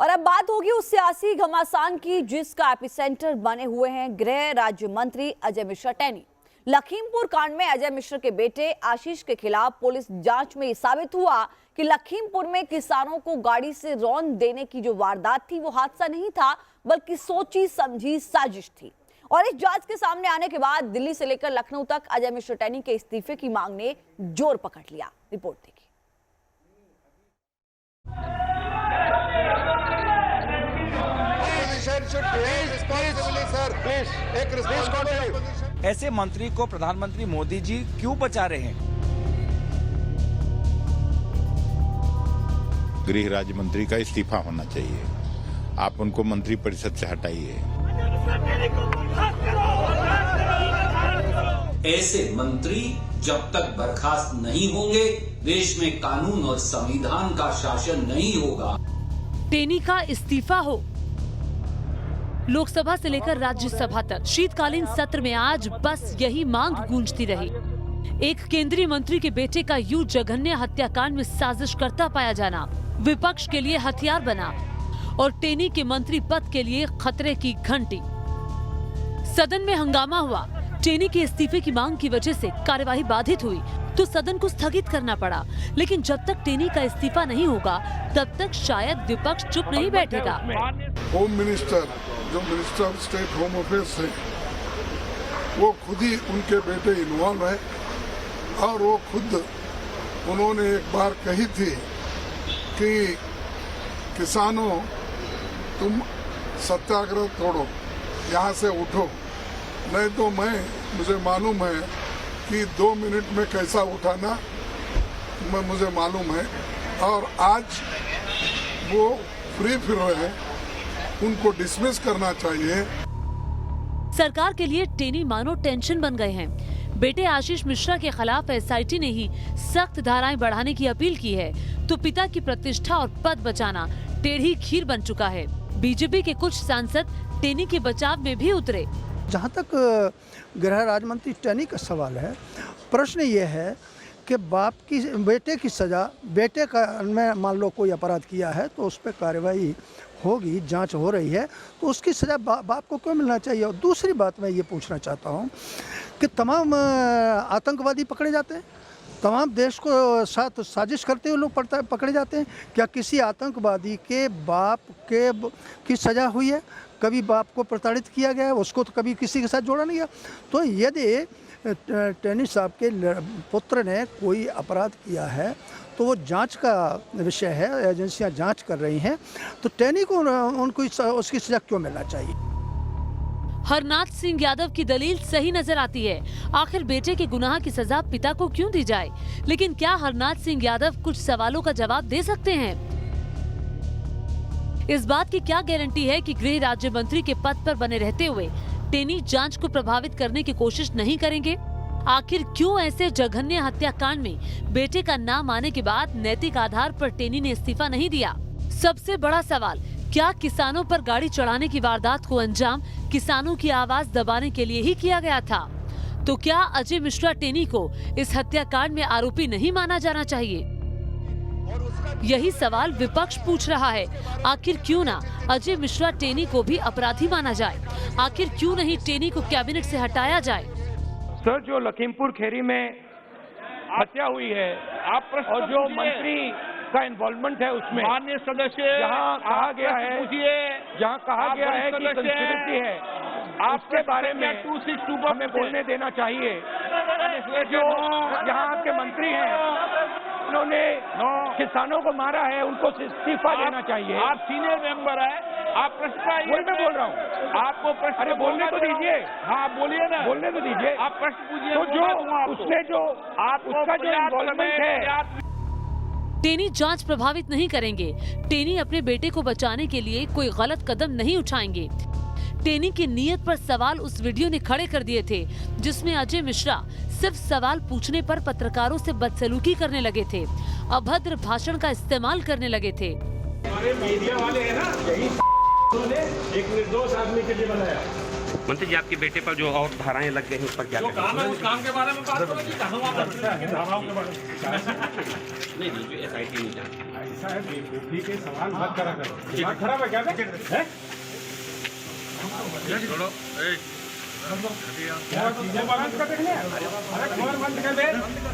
और अब बात होगी उस सियासी घमासान की जिसका एपिसेंटर बने हुए हैं गृह राज्य मंत्री अजय मिश्रा टैनी। लखीमपुर कांड में अजय मिश्रा के बेटे आशीष के खिलाफ पुलिस जांच में साबित हुआ कि लखीमपुर में किसानों को गाड़ी से रौंद देने की जो वारदात थी वो हादसा नहीं था बल्कि सोची समझी साजिश थी। और इस जांच के सामने आने के बाद दिल्ली से लेकर लखनऊ तक अजय मिश्रा टैनी के इस्तीफे की मांग ने जोर पकड़ लिया। रिपोर्ट देखिए। ऐसे मंत्री को प्रधानमंत्री मोदी जी क्यों बचा रहे हैं? गृह राज्य मंत्री का इस्तीफा होना चाहिए। आप उनको मंत्री परिषद से हटाइए। ऐसे मंत्री जब तक बर्खास्त नहीं होंगे, देश में कानून और संविधान का शासन नहीं होगा। टैनी का इस्तीफा हो। लोकसभा से लेकर राज्यसभा तक शीतकालीन सत्र में आज बस यही मांग गूंजती रही। एक केंद्रीय मंत्री के बेटे का यूं जघन्य हत्याकांड में साजिश करता पाया जाना विपक्ष के लिए हथियार बना और टैनी के मंत्री पद के लिए खतरे की घंटी। सदन में हंगामा हुआ। टैनी के इस्तीफे की मांग की वजह से कार्यवाही बाधित हुई तो सदन को स्थगित करना पड़ा। लेकिन जब तक टैनी का इस्तीफा नहीं होगा तब तक शायद विपक्ष चुप नहीं बैठेगा। होम मिनिस्टर जो minister of state home affairs है वो खुद ही उनके बेटे इन्वॉल्व है और वो खुद उन्होंने एक बार कही थी कि किसानों तुम सत्याग्रह तोड़ो, यहाँ से उठो, नहीं तो मुझे मालूम है कि 2 मिनट में कैसा उठाना मुझे मालूम है। और आज वो फ्री फिर रहे हैं, उनको डिसमिस करना चाहिए। सरकार के लिए टैनी मानो टेंशन बन गए हैं। बेटे आशीष मिश्रा के खिलाफ एसआईटी ने ही सख्त धाराएं बढ़ाने की अपील की है तो पिता की प्रतिष्ठा और पद बचाना टेढ़ी खीर बन चुका है। बीजेपी के कुछ सांसद टैनी के बचाव में भी उतरे। जहाँ तक गृह राज्य मंत्री टैनी का सवाल है, प्रश्न ये है कि बेटे की सजा, बेटे का में मान लो कोई अपराध किया है तो उस पर कार्रवाई होगी, जांच हो रही है तो उसकी सजा बाप को क्यों मिलना चाहिए। और दूसरी बात मैं ये पूछना चाहता हूँ कि तमाम आतंकवादी पकड़े जाते हैं, तमाम देश को साथ साजिश करते हुए लोग पकड़े जाते हैं। क्या किसी आतंकवादी के बाप की सजा हुई है? कभी बाप को प्रताड़ित किया गया है, उसको तो कभी किसी के साथ जोड़ा नहीं गया। तो यदि टैनी साहब के पुत्र ने कोई अपराध किया है तो वो जांच का विषय है, एजेंसियां जांच कर रही हैं, तो टैनी को उनको उसकी सजा क्यों मिलना चाहिए? हरनाथ सिंह यादव की दलील सही नजर आती है। आखिर बेटे के गुनाह की सजा पिता को क्यों दी जाए? लेकिन क्या हरनाथ सिंह यादव कुछ सवालों का जवाब दे सकते हैं? इस बात की क्या गारंटी है कि गृह राज्य मंत्री के पद पर बने रहते हुए टैनी जांच को प्रभावित करने की कोशिश नहीं करेंगे? आखिर क्यों ऐसे जघन्य हत्याकांड में बेटे का नाम आने के बाद नैतिक आधार पर टैनी ने इस्तीफा नहीं दिया? सबसे बड़ा सवाल, क्या किसानों पर गाड़ी चढ़ाने की वारदात को अंजाम किसानों की आवाज दबाने के लिए ही किया गया था? तो क्या अजय मिश्रा टैनी को इस हत्याकांड में आरोपी नहीं माना जाना चाहिए? यही सवाल विपक्ष पूछ रहा है। आखिर क्यों ना अजय मिश्रा टैनी को भी अपराधी माना जाए? आखिर क्यों नहीं टैनी को कैबिनेट से हटाया जाए? सर, जो लखीमपुर खेरी में हत्या हुई है और जो मंत्री का इन्वॉल्वमेंट है उसमें माननीय सदस्य जहाँ कहा गया है कि कंस्पिरेसी है, आपके बारे में 262 हमें बोलने देना चाहिए। जो यहाँ आपके मंत्री हैं उन्होंने किसानों को मारा है, उनको इस्तीफा देना चाहिए। आप सीनियर मेंबर है, आप प्रश्न वही मैं बोल रहा हूँ। आपको प्रश्न, अरे बोलने तो दीजिए। हाँ बोलिए ना, बोलने तो दीजिए। आप प्रश्न पूछिए। तो जो उसने जो उसका जो इन्वॉल्वमेंट है, टैनी जांच प्रभावित नहीं करेंगे। टैनी अपने बेटे को बचाने के लिए कोई गलत कदम नहीं उठाएंगे। टैनी की नीयत पर सवाल उस वीडियो ने खड़े कर दिए थे जिसमें अजय मिश्रा सिर्फ सवाल पूछने पर पत्रकारों से बदसलूकी करने लगे थे, अभद्र भाषण का इस्तेमाल करने लगे थे। मीडिया वाले हैं ना, यही एक निर्दोष आदमी के लिए बनाया। मंत्री जी, आपके बेटे पर जो और धाराएं लग गई हैं उस पर क्या जो काम है उस काम के बारे में बात करो कि कहाँ वहाँ पर धाराओं के बारे में। नहीं जो SIT नहीं जानती। ऐसा है बेटी के सवाल मत करा करो। दिमाग खराब है क्या? छोड़ो। चीजें बैलेंस कर देख ले। अरे कमर बंद कर दे।